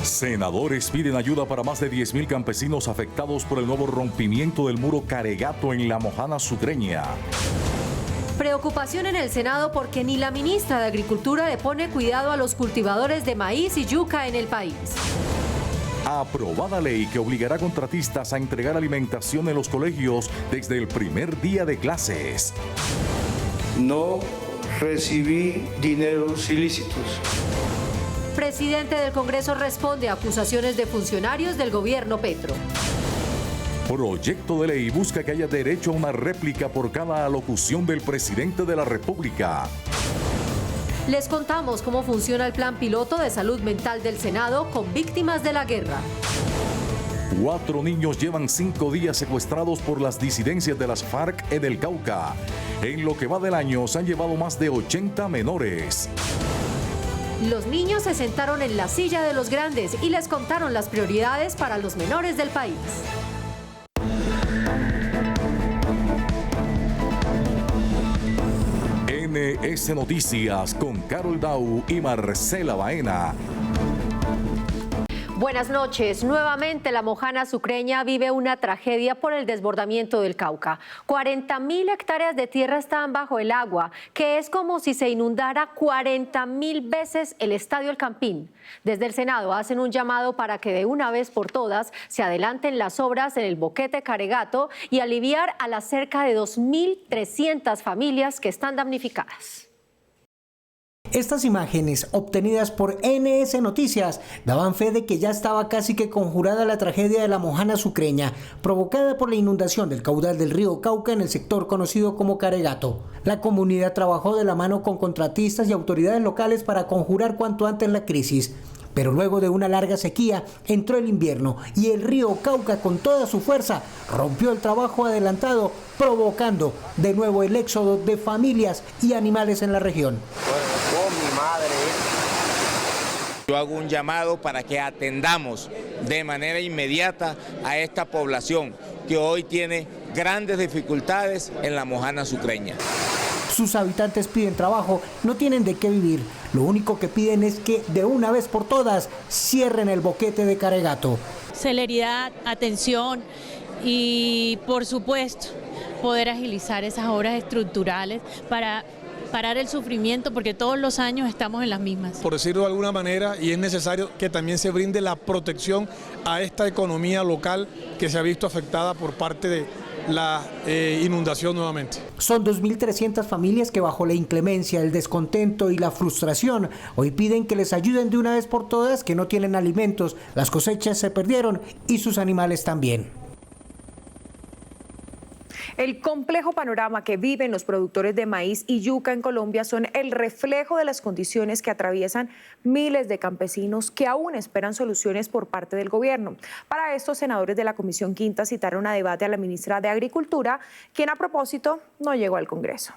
Senadores piden ayuda para más de 10.000 campesinos afectados por el nuevo rompimiento del muro Caregato en La Mojana Sucreña. Preocupación en el Senado porque ni la ministra de Agricultura le pone cuidado a los cultivadores de maíz y yuca en el país. Aprobada ley que obligará a contratistas a entregar alimentación en los colegios desde el primer día de clases. No recibí dineros ilícitos. Presidente del Congreso responde a acusaciones de funcionarios del gobierno Petro. Proyecto de ley busca que haya derecho a una réplica por cada alocución del presidente de la República. Les contamos cómo funciona el plan piloto de salud mental del Senado con víctimas de la guerra. 4 niños llevan 5 días secuestrados por las disidencias de las FARC en el Cauca. En lo que va del año se han llevado más de 80 menores. Los niños se sentaron en la silla de los grandes y les contaron las prioridades para los menores del país. NS Noticias con Carol Dau y Marcela Baena. Buenas noches. Nuevamente la Mojana Sucreña vive una tragedia por el desbordamiento del Cauca. 40.000 hectáreas de tierra están bajo el agua, que es como si se inundara 40.000 veces el Estadio El Campín. Desde el Senado hacen un llamado para que de una vez por todas se adelanten las obras en el boquete Caregato y aliviar a las cerca de 2.300 familias que están damnificadas. Estas imágenes, obtenidas por NS Noticias, daban fe de que ya estaba casi que conjurada la tragedia de la Mojana Sucreña, provocada por la inundación del caudal del río Cauca en el sector conocido como Caregato. La comunidad trabajó de la mano con contratistas y autoridades locales para conjurar cuanto antes la crisis. Pero luego de una larga sequía entró el invierno y el río Cauca con toda su fuerza rompió el trabajo adelantado, provocando de nuevo el éxodo de familias y animales en la región. Yo hago un llamado para que atendamos de manera inmediata a esta población que hoy tiene grandes dificultades en la Mojana Sucreña. Sus habitantes piden trabajo, no tienen de qué vivir. Lo único que piden es que de una vez por todas cierren el boquete de Caregato. Celeridad, atención y por supuesto poder agilizar esas obras estructurales para parar el sufrimiento, porque todos los años estamos en las mismas. Por decirlo de alguna manera, y es necesario que también se brinde la protección a esta economía local que se ha visto afectada por parte de la inundación nuevamente. Son 2.300 familias que bajo la inclemencia, el descontento y la frustración hoy piden que les ayuden de una vez por todas, que no tienen alimentos, las cosechas se perdieron y sus animales también. El complejo panorama que viven los productores de maíz y yuca en Colombia son el reflejo de las condiciones que atraviesan miles de campesinos que aún esperan soluciones por parte del gobierno. Para esto, senadores de la Comisión Quinta citaron a debate a la ministra de Agricultura, quien a propósito no llegó al Congreso.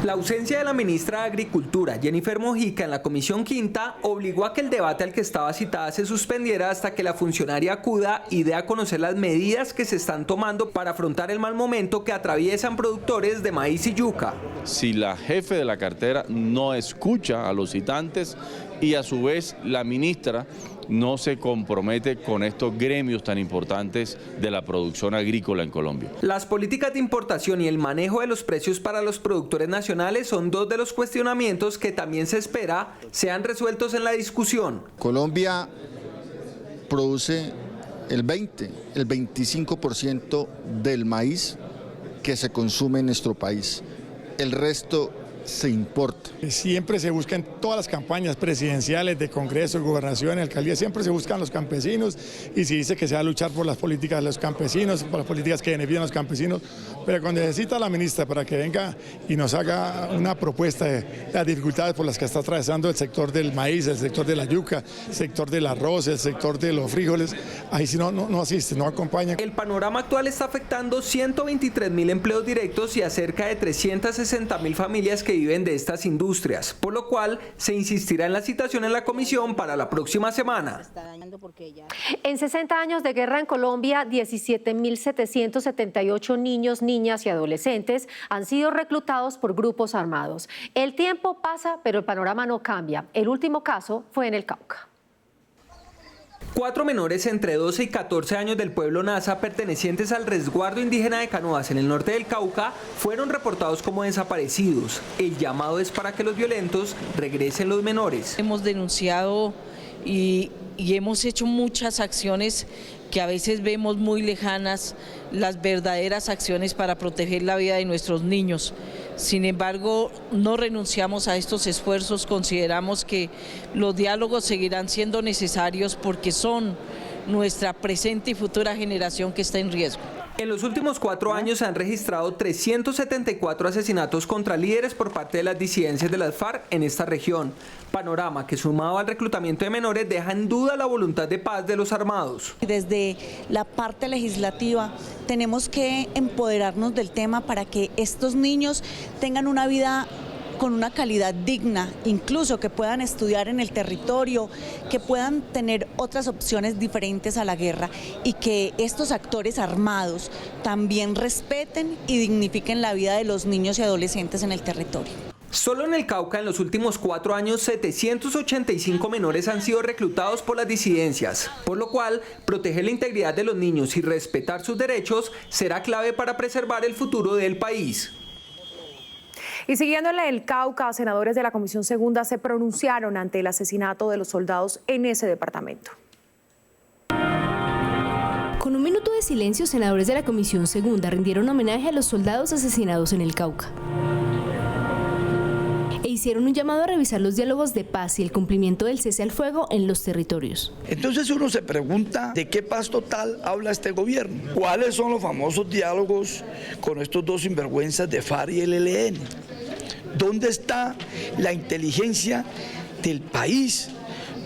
La ausencia de la ministra de Agricultura, Jennifer Mojica, en la Comisión Quinta obligó a que el debate al que estaba citada se suspendiera hasta que la funcionaria acuda y dé a conocer las medidas que se están tomando para afrontar el mal momento que atraviesan productores de maíz y yuca. Si la jefe de la cartera no escucha a los citantes y a su vez la ministra no se compromete con estos gremios tan importantes de la producción agrícola en Colombia. Las políticas de importación y el manejo de los precios para los productores nacionales son dos de los cuestionamientos que también se espera sean resueltos en la discusión. Colombia produce el 25% del maíz que se consume en nuestro país. El resto se importa. Siempre se busca en todas las campañas presidenciales de Congreso, Gobernación, Alcaldía, siempre se buscan los campesinos y se dice que se va a luchar por las políticas de los campesinos, por las políticas que benefician a los campesinos, pero cuando necesita a la ministra para que venga y nos haga una propuesta de las dificultades por las que está atravesando el sector del maíz, el sector de la yuca, el sector del arroz, el sector de los frijoles, ahí sí no asiste, no acompaña. El panorama actual está afectando 123.000 empleos directos y a cerca de 360.000 familias que viven de estas industrias, por lo cual se insistirá en la citación en la comisión para la próxima semana. En 60 años de guerra en Colombia, 17.778 niños, niñas y adolescentes han sido reclutados por grupos armados. El tiempo pasa, pero el panorama no cambia. El último caso fue en el Cauca. 4 menores entre 12 y 14 años del pueblo Nasa, pertenecientes al resguardo indígena de Canoas en el norte del Cauca, fueron reportados como desaparecidos. El llamado es para que los violentos regresen los menores. Hemos denunciado y hemos hecho muchas acciones que a veces vemos muy lejanas, las verdaderas acciones para proteger la vida de nuestros niños. Sin embargo, no renunciamos a estos esfuerzos, consideramos que los diálogos seguirán siendo necesarios porque son nuestra presente y futura generación que está en riesgo. En los últimos 4 años se han registrado 374 asesinatos contra líderes por parte de las disidencias de las FARC en esta región. Panorama que, sumado al reclutamiento de menores, deja en duda la voluntad de paz de los armados. Desde la parte legislativa tenemos que empoderarnos del tema para que estos niños tengan una vida con una calidad digna, incluso que puedan estudiar en el territorio, que puedan tener otras opciones diferentes a la guerra y que estos actores armados también respeten y dignifiquen la vida de los niños y adolescentes en el territorio. Solo en el Cauca, en los últimos 4 años, 785 menores han sido reclutados por las disidencias, por lo cual proteger la integridad de los niños y respetar sus derechos será clave para preservar el futuro del país. Y siguiendo en el Cauca, senadores de la Comisión Segunda se pronunciaron ante el asesinato de los soldados en ese departamento. Con un minuto de silencio, senadores de la Comisión Segunda rindieron homenaje a los soldados asesinados en el Cauca. E hicieron un llamado a revisar los diálogos de paz y el cumplimiento del cese al fuego en los territorios. Entonces uno se pregunta de qué paz total habla este gobierno. ¿Cuáles son los famosos diálogos con estos dos sinvergüenzas de FARC y el ELN? ¿Dónde está la inteligencia del país?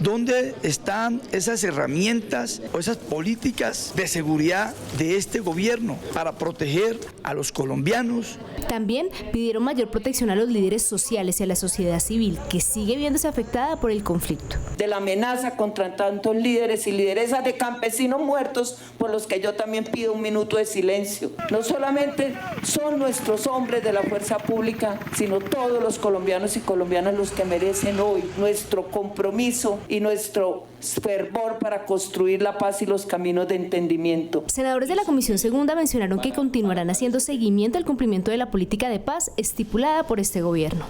¿Dónde están esas herramientas o esas políticas de seguridad de este gobierno para proteger a los colombianos? También pidieron mayor protección a los líderes sociales y a la sociedad civil, que sigue viéndose afectada por el conflicto. De la amenaza contra tantos líderes y lideresas de campesinos muertos, por los que yo también pido un minuto de silencio. No solamente son nuestros hombres de la fuerza pública, sino todos los colombianos y colombianas los que merecen hoy nuestro compromiso y nuestro fervor para construir la paz y los caminos de entendimiento. Senadores de la Comisión Segunda mencionaron que continuarán haciendo seguimiento al cumplimiento de la política de paz estipulada por este gobierno.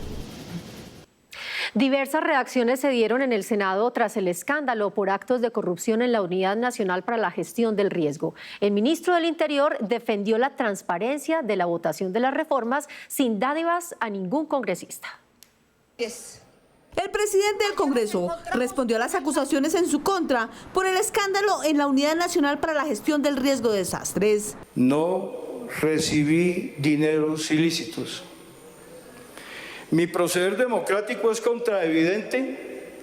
Diversas reacciones se dieron en el Senado tras el escándalo por actos de corrupción en la Unidad Nacional para la Gestión del Riesgo. El ministro del Interior defendió la transparencia de la votación de las reformas sin dádivas a ningún congresista. El presidente del Congreso respondió a las acusaciones en su contra por el escándalo en la Unidad Nacional para la Gestión del Riesgo de Desastres. No recibí dineros ilícitos. Mi proceder democrático es contraevidente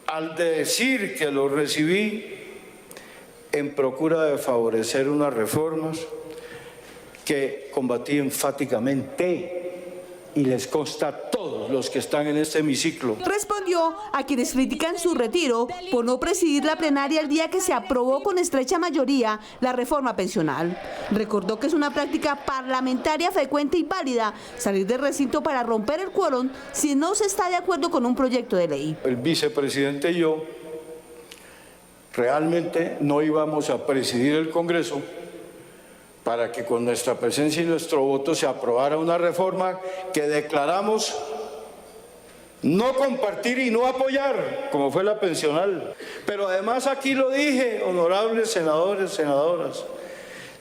al decir que lo recibí en procura de favorecer unas reformas que combatí enfáticamente y les consta a todos los que están en este hemiciclo. Respondió a quienes critican su retiro por no presidir la plenaria el día que se aprobó con estrecha mayoría la reforma pensional. Recordó que es una práctica parlamentaria frecuente y válida salir del recinto para romper el quórum si no se está de acuerdo con un proyecto de ley. El vicepresidente y yo realmente no íbamos a presidir el Congreso para que con nuestra presencia y nuestro voto se aprobara una reforma que declaramos no compartir y no apoyar, como fue la pensional. Pero además aquí lo dije, honorables senadores, senadoras,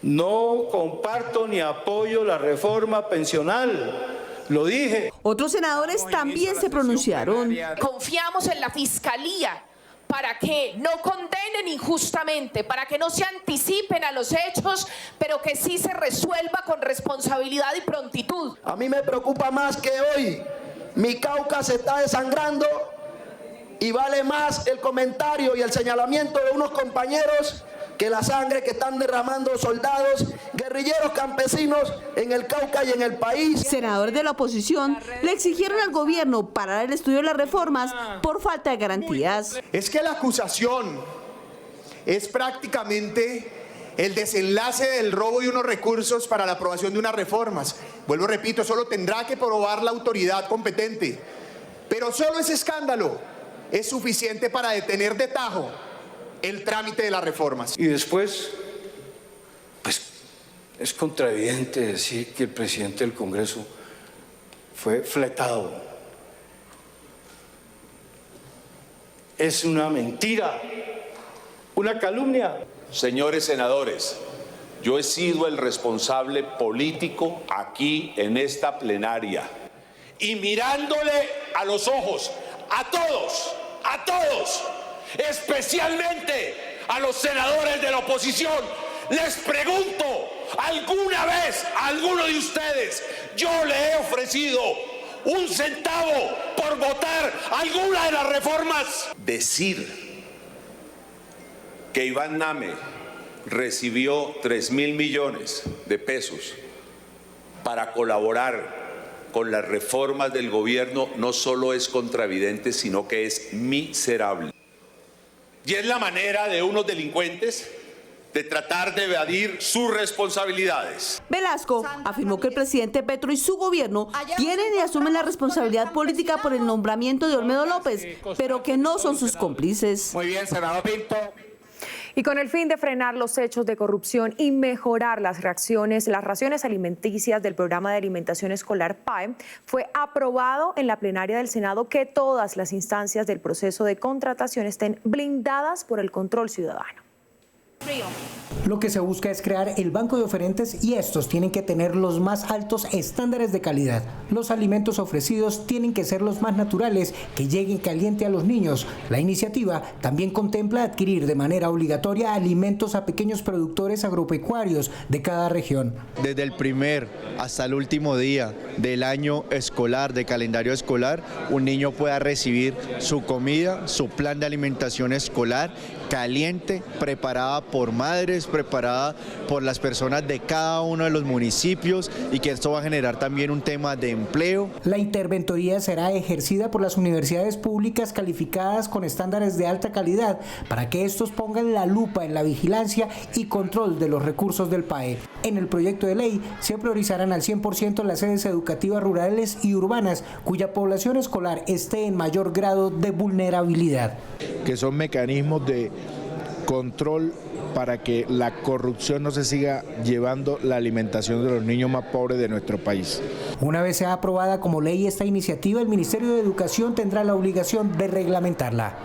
no comparto ni apoyo la reforma pensional. Lo dije. Otros senadores también se pronunciaron. Confiamos en la Fiscalía para que no condenen injustamente, para que no se anticipen a los hechos, pero que sí se resuelva con responsabilidad y prontitud. A mí me preocupa más que hoy mi Cauca se está desangrando y vale más el comentario y el señalamiento de unos compañeros que la sangre que están derramando soldados, guerrilleros campesinos en el Cauca y en el país. Senadores de la oposición le exigieron al gobierno parar el estudio de las reformas por falta de garantías. Es que la acusación es prácticamente el desenlace del robo de unos recursos para la aprobación de unas reformas. Vuelvo, repito, solo tendrá que probar la autoridad competente. Pero solo ese escándalo es suficiente para detener de tajo el trámite de las reformas. Y después, pues es contraevidente decir que el presidente del Congreso fue fletado. Es una mentira, una calumnia. Señores senadores, yo he sido el responsable político aquí en esta plenaria. Y mirándole a los ojos a todos, especialmente a los senadores de la oposición, les pregunto, ¿alguna vez a alguno de ustedes yo le he ofrecido un centavo por votar alguna de las reformas? Decir que Iván Name recibió 3.000 millones de pesos para colaborar con las reformas del gobierno no solo es contravidente, sino que es miserable. Y es la manera de unos delincuentes de tratar de evadir sus responsabilidades. Velasco afirmó que el presidente Petro y su gobierno tienen y asumen la responsabilidad política por el nombramiento de Olmedo López, pero que no son sus cómplices. Muy bien, senador Pinto. Y con el fin de frenar los hechos de corrupción y mejorar las raciones alimenticias del programa de alimentación escolar PAE, fue aprobado en la plenaria del Senado que todas las instancias del proceso de contratación estén blindadas por el control ciudadano. Lo que se busca es crear el banco de oferentes y estos tienen que tener los más altos estándares de calidad. Los alimentos ofrecidos tienen que ser los más naturales, que lleguen caliente a los niños. La iniciativa también contempla adquirir de manera obligatoria alimentos a pequeños productores agropecuarios de cada región. Desde el primer hasta el último día del año escolar, de calendario escolar, un niño pueda recibir su comida, su plan de alimentación escolar, caliente, preparada por madres, preparada por las personas de cada uno de los municipios, y que esto va a generar también un tema de empleo. La interventoría será ejercida por las universidades públicas calificadas con estándares de alta calidad para que estos pongan la lupa en la vigilancia y control de los recursos del PAE. En el proyecto de ley se priorizarán al 100% las sedes educativas rurales y urbanas cuya población escolar esté en mayor grado de vulnerabilidad. Que son mecanismos de control para que la corrupción no se siga llevando la alimentación de los niños más pobres de nuestro país. Una vez sea aprobada como ley esta iniciativa, el Ministerio de Educación tendrá la obligación de reglamentarla.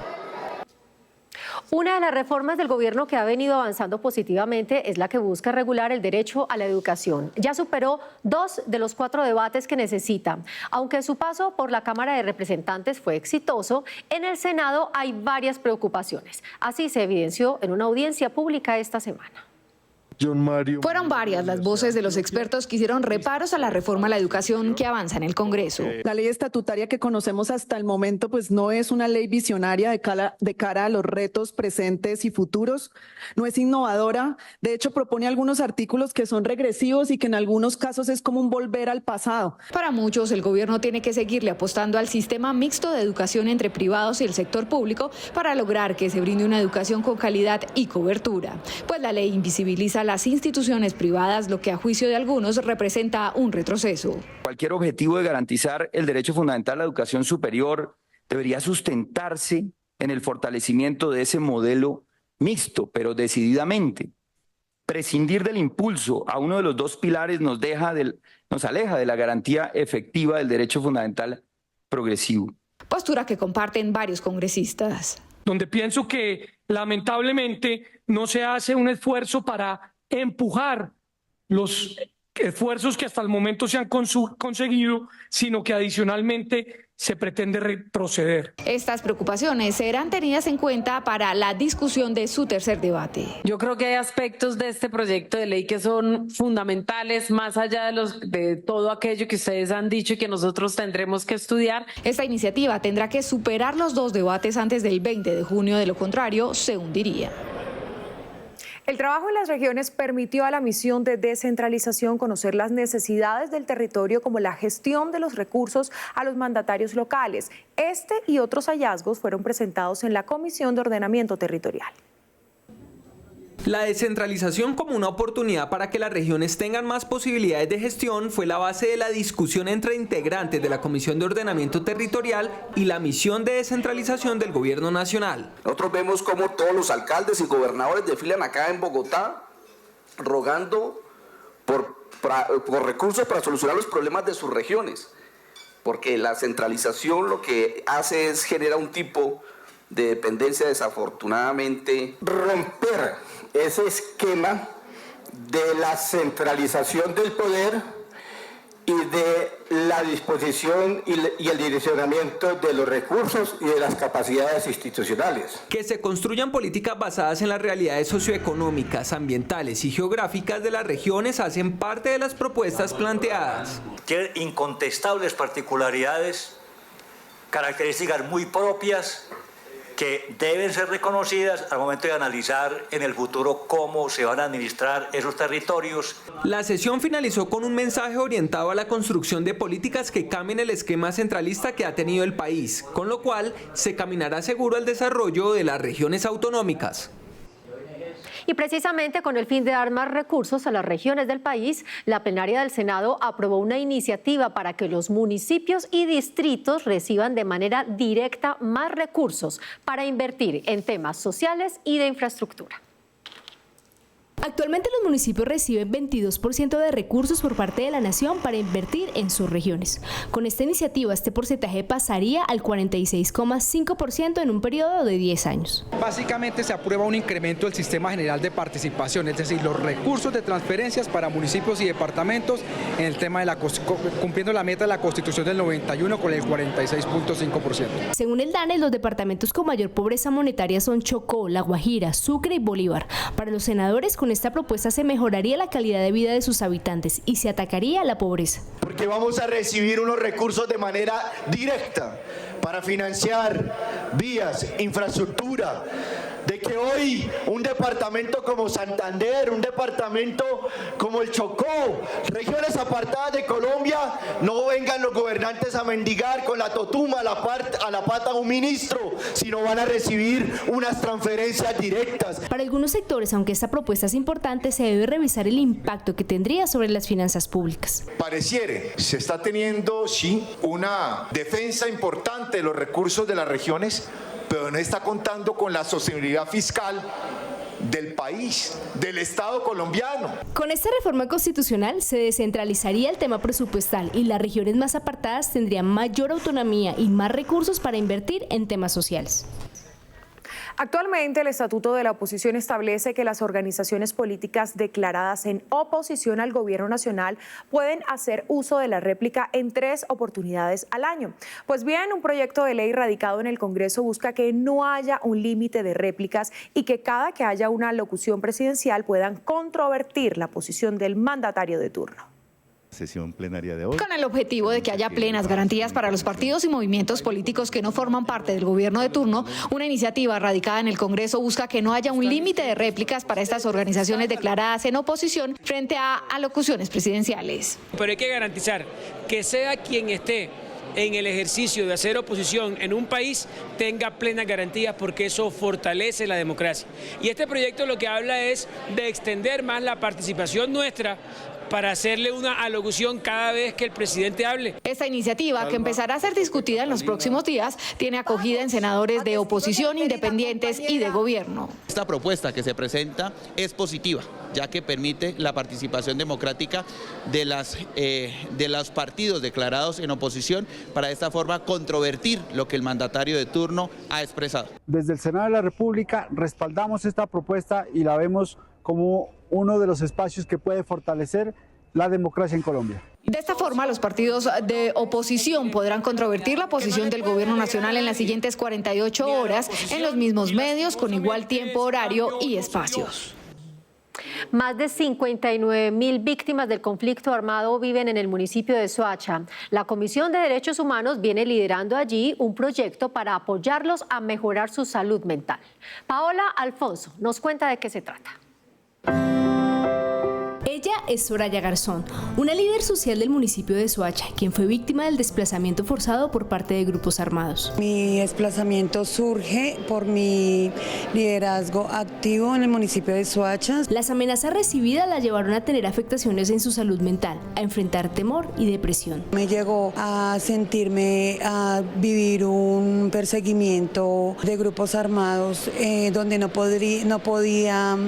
Una de las reformas del gobierno que ha venido avanzando positivamente es la que busca regular el derecho a la educación. Ya superó 2 de los 4 debates que necesita. Aunque su paso por la Cámara de Representantes fue exitoso, en el Senado hay varias preocupaciones. Así se evidenció en una audiencia pública esta semana. Fueron varias las voces de los expertos que hicieron reparos a la reforma a la educación que avanza en el Congreso. La ley estatutaria que conocemos hasta el momento pues no es una ley visionaria de cara a los retos presentes y futuros, no es innovadora, de hecho propone algunos artículos que son regresivos y que en algunos casos es como un volver al pasado. Para muchos, el gobierno tiene que seguirle apostando al sistema mixto de educación entre privados y el sector público para lograr que se brinde una educación con calidad y cobertura, pues la ley invisibiliza las instituciones privadas, lo que a juicio de algunos representa un retroceso. Cualquier objetivo de garantizar el derecho fundamental a la educación superior debería sustentarse en el fortalecimiento de ese modelo mixto, pero decididamente. Prescindir del impulso a uno de los 2 pilares nos aleja de la garantía efectiva del derecho fundamental progresivo. Postura que comparten varios congresistas. Donde pienso que lamentablemente no se hace un esfuerzo para empujar los esfuerzos que hasta el momento se han conseguido, sino que adicionalmente se pretende retroceder. Estas preocupaciones serán tenidas en cuenta para la discusión de su tercer debate. Yo creo que hay aspectos de este proyecto de ley que son fundamentales, más allá de todo aquello que ustedes han dicho y que nosotros tendremos que estudiar. Esta iniciativa tendrá que superar los 2 debates antes del 20 de junio, de lo contrario se hundiría. El trabajo en las regiones permitió a la misión de descentralización conocer las necesidades del territorio, como la gestión de los recursos a los mandatarios locales. Este y otros hallazgos fueron presentados en la Comisión de Ordenamiento Territorial. La descentralización como una oportunidad para que las regiones tengan más posibilidades de gestión fue la base de la discusión entre integrantes de la Comisión de Ordenamiento Territorial y la misión de descentralización del Gobierno Nacional. Nosotros vemos cómo todos los alcaldes y gobernadores desfilan acá en Bogotá rogando por recursos para solucionar los problemas de sus regiones, porque la centralización lo que hace es generar un tipo de dependencia, desafortunadamente. Romper ese esquema de la centralización del poder y de la disposición y el direccionamiento de los recursos y de las capacidades institucionales. Que se construyan políticas basadas en las realidades socioeconómicas, ambientales y geográficas de las regiones hacen parte de las propuestas planteadas. Tienen incontestables particularidades, características muy propias que deben ser reconocidas al momento de analizar en el futuro cómo se van a administrar esos territorios. La sesión finalizó con un mensaje orientado a la construcción de políticas que cambien el esquema centralista que ha tenido el país, con lo cual se caminará seguro al desarrollo de las regiones autonómicas. Y precisamente con el fin de dar más recursos a las regiones del país, la plenaria del Senado aprobó una iniciativa para que los municipios y distritos reciban de manera directa más recursos para invertir en temas sociales y de infraestructura. Actualmente los municipios reciben 22% de recursos por parte de la nación para invertir en sus regiones. Con esta iniciativa, este porcentaje pasaría al 46,5% en un periodo de 10 años. Básicamente se aprueba un incremento del sistema general de participación, es decir, los recursos de transferencias para municipios y departamentos en el tema de cumpliendo la meta de la Constitución del 91 con el 46,5%. Según el DANE, los departamentos con mayor pobreza monetaria son Chocó, La Guajira, Sucre y Bolívar. Para los senadores, con esta propuesta se mejoraría la calidad de vida de sus habitantes y se atacaría la pobreza. Porque vamos a recibir unos recursos de manera directa para financiar vías, infraestructura, de que hoy un departamento como Santander, un departamento como el Chocó, regiones apartadas de Colombia, no vengan los gobernantes a mendigar con la totuma a la pata a un ministro, sino van a recibir unas transferencias directas. Para algunos sectores, aunque esta propuesta es importante, se debe revisar el impacto que tendría sobre las finanzas públicas. Pareciere, se está teniendo, sí, una defensa importante de los recursos de las regiones, pero no está contando con la sostenibilidad fiscal del país, del Estado colombiano. Con esta reforma constitucional se descentralizaría el tema presupuestal y las regiones más apartadas tendrían mayor autonomía y más recursos para invertir en temas sociales. Actualmente, el Estatuto de la Oposición establece que las organizaciones políticas declaradas en oposición al Gobierno Nacional pueden hacer uso de la réplica en 3 oportunidades al año. Pues bien, un proyecto de ley radicado en el Congreso busca que no haya un límite de réplicas y que cada que haya una locución presidencial puedan controvertir la posición del mandatario de turno. Sesión plenaria de hoy. Con el objetivo de que haya plenas garantías para los partidos y movimientos políticos que no forman parte del gobierno de turno, una iniciativa radicada en el Congreso busca que no haya un límite de réplicas para estas organizaciones declaradas en oposición frente a alocuciones presidenciales. Pero hay que garantizar que sea quien esté en el ejercicio de hacer oposición en un país tenga plenas garantías, porque eso fortalece la democracia. Y este proyecto lo que habla es de extender más la participación nuestra para hacerle una alocución cada vez que el presidente hable. Esta iniciativa, que empezará a ser discutida en los próximos días, tiene acogida en senadores de oposición, independientes y de gobierno. Esta propuesta que se presenta es positiva, ya que permite la participación democrática de los partidos declarados en oposición, para de esta forma controvertir lo que el mandatario de turno ha expresado. Desde el Senado de la República respaldamos esta propuesta y la vemos como uno de los espacios que puede fortalecer la democracia en Colombia. De esta forma, los partidos de oposición podrán controvertir la posición del Gobierno Nacional en las siguientes 48 horas en los mismos medios, con igual tiempo, horario y espacios. Más de 59.000 víctimas del conflicto armado viven en el municipio de Soacha. La Comisión de Derechos Humanos viene liderando allí un proyecto para apoyarlos a mejorar su salud mental. Paola Alfonso nos cuenta de qué se trata. Ella es Soraya Garzón, una líder social del municipio de Soacha, quien fue víctima del desplazamiento forzado por parte de grupos armados. Mi desplazamiento surge por mi liderazgo activo en el municipio de Soacha. Las amenazas recibidas la llevaron a tener afectaciones en su salud mental, a enfrentar temor y depresión. Me llegó a sentirme, a vivir un perseguimiento de grupos armados donde no podía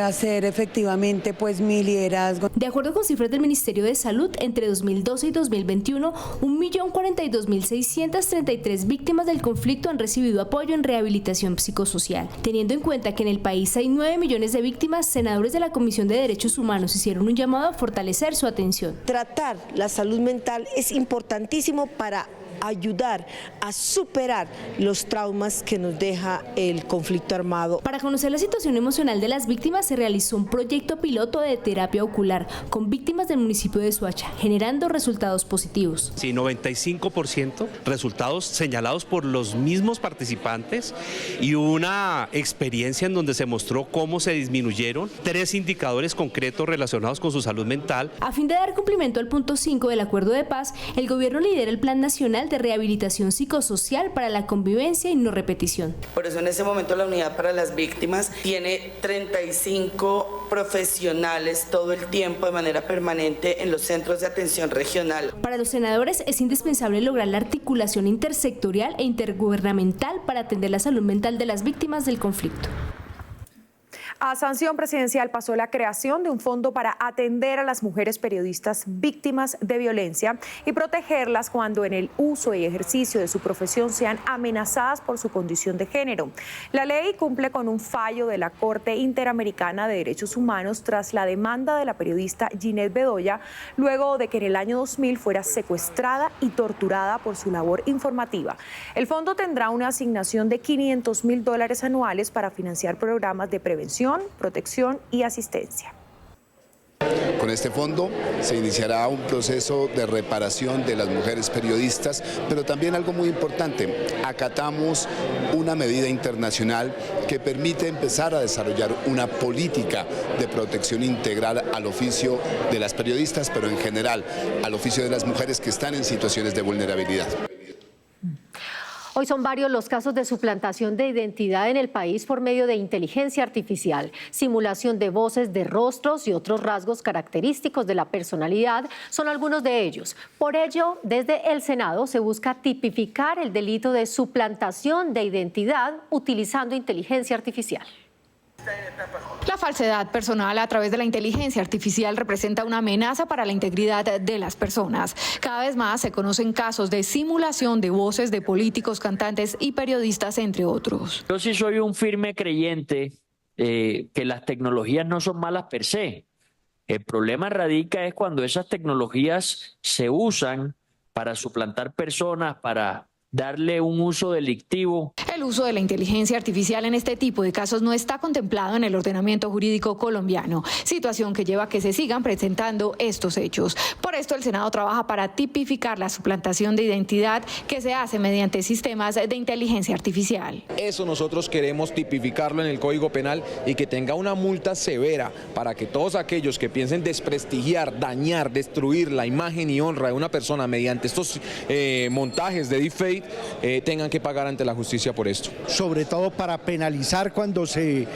hacer efectivamente pues mi liderazgo. De acuerdo con cifras del Ministerio de Salud, entre 2012 y 2021, 1.042.633 víctimas del conflicto han recibido apoyo en rehabilitación psicosocial. Teniendo en cuenta que en el país hay 9 millones de víctimas, senadores de la Comisión de Derechos Humanos hicieron un llamado a fortalecer su atención. Tratar la salud mental es importantísimo para ayudar a superar los traumas que nos deja el conflicto armado. Para conocer la situación emocional de las víctimas se realizó un proyecto piloto de terapia ocular con víctimas del municipio de Soacha, generando resultados positivos. Sí, 95% resultados señalados por los mismos participantes y una experiencia en donde se mostró cómo se disminuyeron 3 indicadores concretos relacionados con su salud mental. A fin de dar cumplimiento al punto 5 del Acuerdo de Paz, el gobierno lidera el Plan Nacional de Rehabilitación Psicosocial para la Convivencia y No Repetición. Por eso en ese momento la Unidad para las Víctimas tiene 35 profesionales todo el tiempo de manera permanente en los centros de atención regional. Para los senadores es indispensable lograr la articulación intersectorial e intergubernamental para atender la salud mental de las víctimas del conflicto. A sanción presidencial pasó la creación de un fondo para atender a las mujeres periodistas víctimas de violencia y protegerlas cuando en el uso y ejercicio de su profesión sean amenazadas por su condición de género. La ley cumple con un fallo de la Corte Interamericana de Derechos Humanos tras la demanda de la periodista Ginette Bedoya, luego de que en el año 2000 fuera secuestrada y torturada por su labor informativa. El fondo tendrá una asignación de $500.000 anuales para financiar programas de prevención, protección y asistencia. Con este fondo se iniciará un proceso de reparación de las mujeres periodistas, pero también algo muy importante, acatamos una medida internacional que permite empezar a desarrollar una política de protección integral al oficio de las periodistas, pero en general al oficio de las mujeres que están en situaciones de vulnerabilidad. Hoy son varios los casos de suplantación de identidad en el país por medio de inteligencia artificial, simulación de voces, de rostros y otros rasgos característicos de la personalidad son algunos de ellos. Por ello, desde el Senado se busca tipificar el delito de suplantación de identidad utilizando inteligencia artificial. La falsedad personal a través de la inteligencia artificial representa una amenaza para la integridad de las personas. Cada vez más se conocen casos de simulación de voces de políticos, cantantes y periodistas, entre otros. Yo sí soy un firme creyente que las tecnologías no son malas per se. El problema radica es cuando esas tecnologías se usan para suplantar personas, para darle un uso delictivo. El uso de la inteligencia artificial en este tipo de casos no está contemplado en el ordenamiento jurídico colombiano, situación que lleva a que se sigan presentando estos hechos. Por esto el Senado trabaja para tipificar la suplantación de identidad que se hace mediante sistemas de inteligencia artificial. Eso nosotros queremos tipificarlo en el Código Penal y que tenga una multa severa para que todos aquellos que piensen desprestigiar, dañar, destruir la imagen y honra de una persona mediante estos montajes de deepfake tengan que pagar ante la justicia por esto. Sobre todo para penalizar cuando se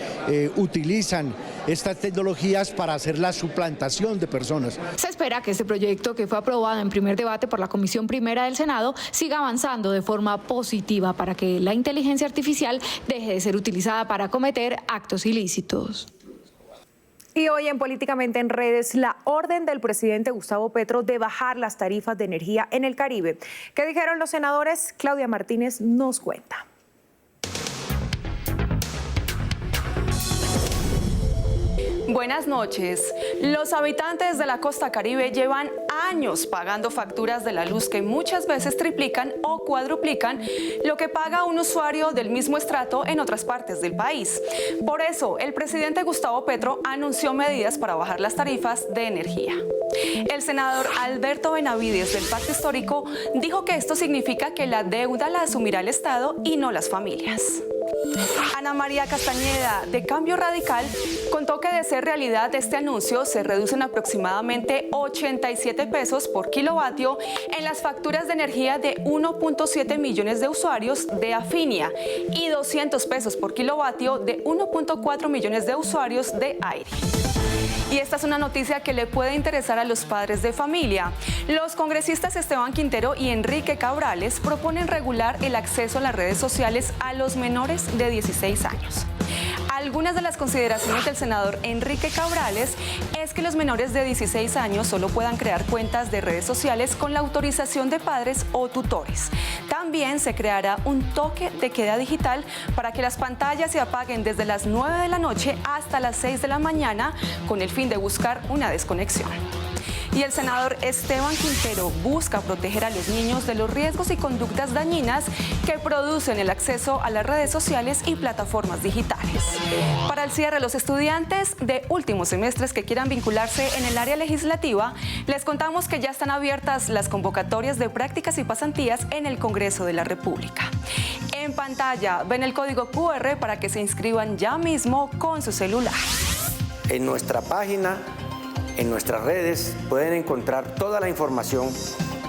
utilizan estas tecnologías para hacer la suplantación de personas. Se espera que este proyecto, que fue aprobado en primer debate por la Comisión Primera del Senado, siga avanzando de forma positiva para que la inteligencia artificial deje de ser utilizada para cometer actos ilícitos. Y hoy en Políticamente en Redes, la orden del presidente Gustavo Petro de bajar las tarifas de energía en el Caribe. ¿Qué dijeron los senadores? Claudia Martínez nos cuenta. Buenas noches. Los habitantes de la costa caribe llevan años pagando facturas de la luz que muchas veces triplican o cuadruplican lo que paga un usuario del mismo estrato en otras partes del país. Por eso, el presidente Gustavo Petro anunció medidas para bajar las tarifas de energía. El senador Alberto Benavides del Pacto Histórico dijo que esto significa que la deuda la asumirá el Estado y no las familias. Ana María Castañeda, de Cambio Radical, contó que de ser realidad este anuncio se reducen aproximadamente 87 pesos por kilovatio en las facturas de energía de 1.7 millones de usuarios de Afinia y 200 pesos por kilovatio de 1.4 millones de usuarios de Aire. Y esta es una noticia que le puede interesar a los padres de familia. Los congresistas Esteban Quintero y Enrique Cabrales proponen regular el acceso a las redes sociales a los menores de 16 años. Algunas de las consideraciones del senador Enrique Cabrales es que los menores de 16 años solo puedan crear cuentas de redes sociales con la autorización de padres o tutores. También se creará un toque de queda digital para que las pantallas se apaguen desde las 9 de la noche hasta las 6 de la mañana con el fin de buscar una desconexión. Y el senador Esteban Quintero busca proteger a los niños de los riesgos y conductas dañinas que producen el acceso a las redes sociales y plataformas digitales. Para el cierre, los estudiantes de últimos semestres que quieran vincularse en el área legislativa, les contamos que ya están abiertas las convocatorias de prácticas y pasantías en el Congreso de la República. En pantalla ven el código QR para que se inscriban ya mismo con su celular. En nuestra página, en nuestras redes, pueden encontrar toda la información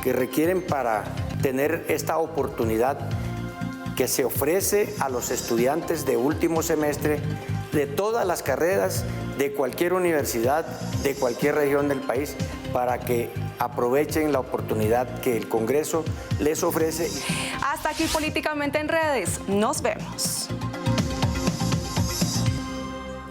que requieren para tener esta oportunidad que se ofrece a los estudiantes de último semestre de todas las carreras, de cualquier universidad, de cualquier región del país, para que aprovechen la oportunidad que el Congreso les ofrece. Hasta aquí Políticamente en Redes. Nos vemos.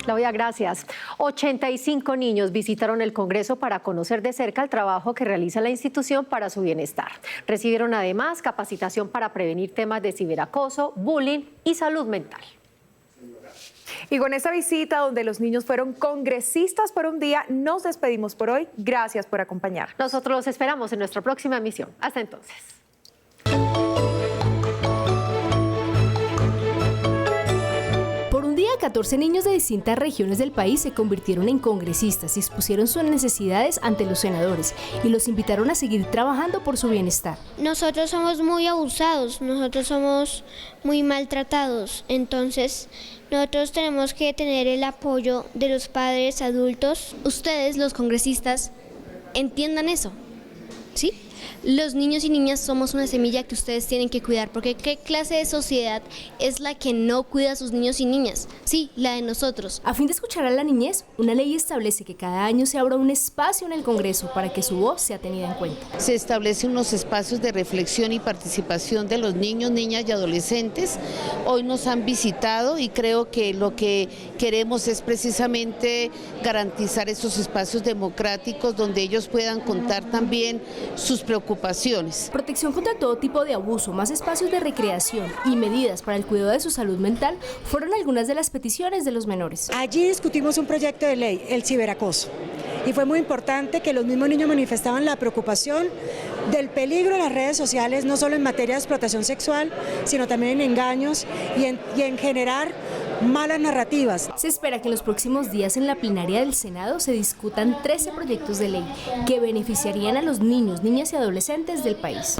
Claudia, gracias. 85 niños visitaron el Congreso para conocer de cerca el trabajo que realiza la institución para su bienestar. Recibieron además capacitación para prevenir temas de ciberacoso, bullying y salud mental. Y con esta visita donde los niños fueron congresistas por un día, nos despedimos por hoy. Gracias por acompañar. Nosotros los esperamos en nuestra próxima emisión. Hasta entonces. Por un día, 14 niños de distintas regiones del país se convirtieron en congresistas y expusieron sus necesidades ante los senadores y los invitaron a seguir trabajando por su bienestar. Nosotros somos muy abusados, nosotros somos muy maltratados, entonces nosotros tenemos que tener el apoyo de los padres adultos. Ustedes, los congresistas, entiendan eso, ¿sí? Los niños y niñas somos una semilla que ustedes tienen que cuidar, porque ¿qué clase de sociedad es la que no cuida a sus niños y niñas? Sí, la de nosotros. A fin de escuchar a la niñez, una ley establece que cada año se abra un espacio en el Congreso para que su voz sea tenida en cuenta. Se establecen unos espacios de reflexión y participación de los niños, niñas y adolescentes. Hoy nos han visitado y creo que lo que queremos es precisamente garantizar esos espacios democráticos donde ellos puedan contar también sus preocupaciones. Protección contra todo tipo de abuso, más espacios de recreación y medidas para el cuidado de su salud mental fueron algunas de las peticiones de los menores. Allí discutimos un proyecto de ley, el ciberacoso, y fue muy importante que los mismos niños manifestaban la preocupación del peligro de las redes sociales, no solo en materia de explotación sexual, sino también en engaños y en generar malas narrativas. Se espera que en los próximos días en la plenaria del Senado se discutan 13 proyectos de ley que beneficiarían a los niños, niñas y adolescentes del país.